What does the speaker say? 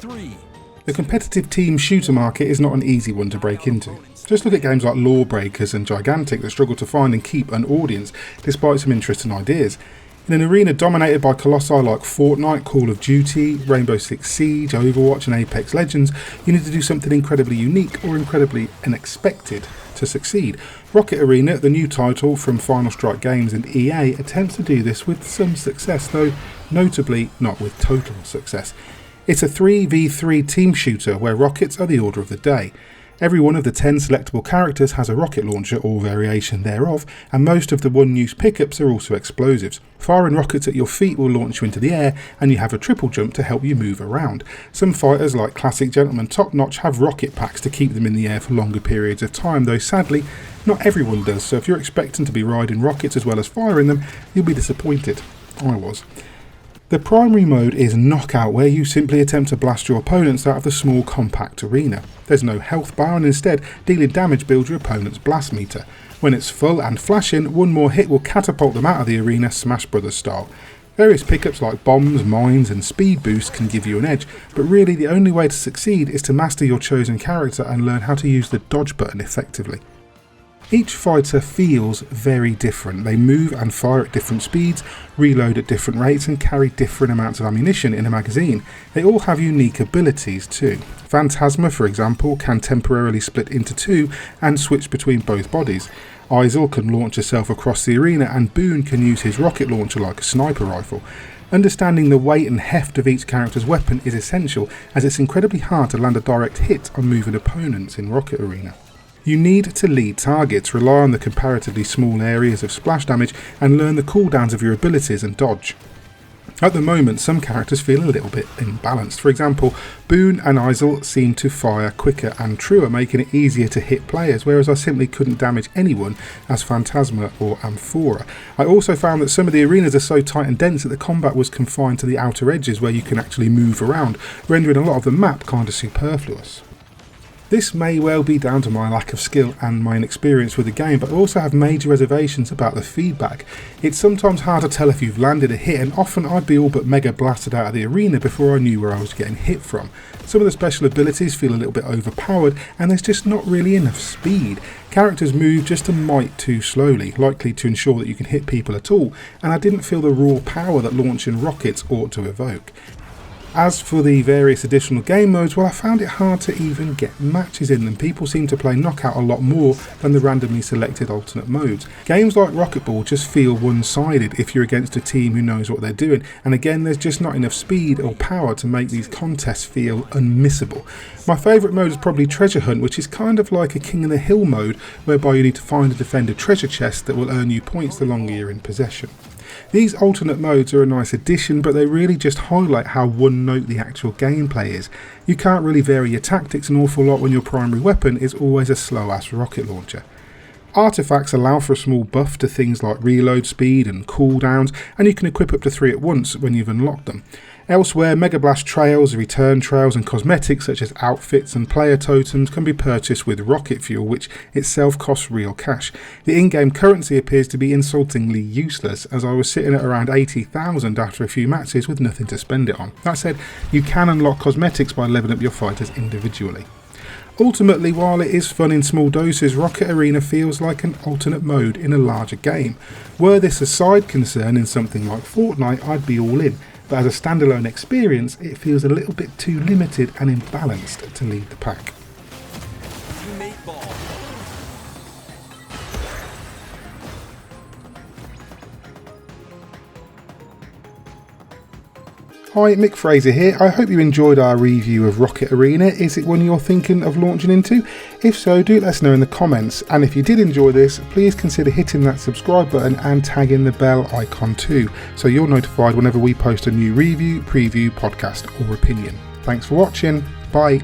3. The competitive team shooter market is not an easy one to break into. Just look at games like Lawbreakers and Gigantic that struggle to find and keep an audience despite some interesting ideas. In an arena dominated by colossi like Fortnite, Call of Duty, Rainbow Six Siege, Overwatch and Apex Legends, you need to do something incredibly unique or incredibly unexpected to succeed. Rocket Arena, the new title from Final Strike Games and EA, attempts to do this with some success, though notably not with total success. It's a 3v3 team shooter where rockets are the order of the day. Every one of the 10 selectable characters has a rocket launcher or variation thereof, and most of the one-use pickups are also explosives. Firing rockets at your feet will launch you into the air, and you have a triple jump to help you move around. Some fighters like Classic Gentleman Top Notch have rocket packs to keep them in the air for longer periods of time, though sadly not everyone does, so if you're expecting to be riding rockets as well as firing them, you'll be disappointed. I was. The primary mode is Knockout, where you simply attempt to blast your opponents out of the small compact arena. There's no health bar, and instead dealing damage builds your opponent's blast meter. When it's full and flashing, one more hit will catapult them out of the arena Smash Brothers style. Various pickups like bombs, mines and speed boost can give you an edge, but really the only way to succeed is to master your chosen character and learn how to use the dodge button effectively. Each fighter feels very different. They move and fire at different speeds, reload at different rates and carry different amounts of ammunition in a magazine. They all have unique abilities too. Phantasma, for example, can temporarily split into two and switch between both bodies. Isel can launch herself across the arena, and Boone can use his rocket launcher like a sniper rifle. Understanding the weight and heft of each character's weapon is essential, as it's incredibly hard to land a direct hit on moving opponents in Rocket Arena. You need to lead targets, rely on the comparatively small areas of splash damage, and learn the cooldowns of your abilities and dodge. At the moment, some characters feel a little bit imbalanced. For example, Boone and Isel seem to fire quicker and truer, making it easier to hit players, whereas I simply couldn't damage anyone as Phantasma or Amphora. I also found that some of the arenas are so tight and dense that the combat was confined to the outer edges where you can actually move around, rendering a lot of the map kind of superfluous. This may well be down to my lack of skill and my inexperience with the game, but I also have major reservations about the feedback. It's sometimes hard to tell if you've landed a hit, and often I'd be all but mega blasted out of the arena before I knew where I was getting hit from. Some of the special abilities feel a little bit overpowered, and there's just not really enough speed. Characters move just a mite too slowly, likely to ensure that you can hit people at all, and I didn't feel the raw power that launching rockets ought to evoke. As for the various additional game modes, well, I found it hard to even get matches in them. People seem to play Knockout a lot more than the randomly selected alternate modes. Games like Rocket Ball just feel one-sided if you're against a team who knows what they're doing, and again there's just not enough speed or power to make these contests feel unmissable. My favourite mode is probably Treasure Hunt, which is kind of like a King of the Hill mode, whereby you need to find and defend a treasure chest that will earn you points the longer you're in possession. These alternate modes are a nice addition, but they really just highlight how one-note the actual gameplay is. You can't really vary your tactics an awful lot when your primary weapon is always a slow-ass rocket launcher. Artifacts allow for a small buff to things like reload speed and cooldowns, and you can equip up to 3 at once when you've unlocked them. Elsewhere, Mega Blast trails, return trails and cosmetics such as outfits and player totems can be purchased with rocket fuel, which itself costs real cash. The in-game currency appears to be insultingly useless, as I was sitting at around 80,000 after a few matches with nothing to spend it on. That said, you can unlock cosmetics by leveling up your fighters individually. Ultimately, while it is fun in small doses, Rocket Arena feels like an alternate mode in a larger game. Were this a side concern in something like Fortnite, I'd be all in, but as a standalone experience, it feels a little bit too limited and imbalanced to lead the pack. Hi, Mick Fraser here. I hope you enjoyed our review of Rocket Arena. Is it one you're thinking of launching into? If so, do let us know in the comments. And if you did enjoy this, please consider hitting that subscribe button and tagging the bell icon too, so you're notified whenever we post a new review, preview, podcast or opinion. Thanks for watching. Bye.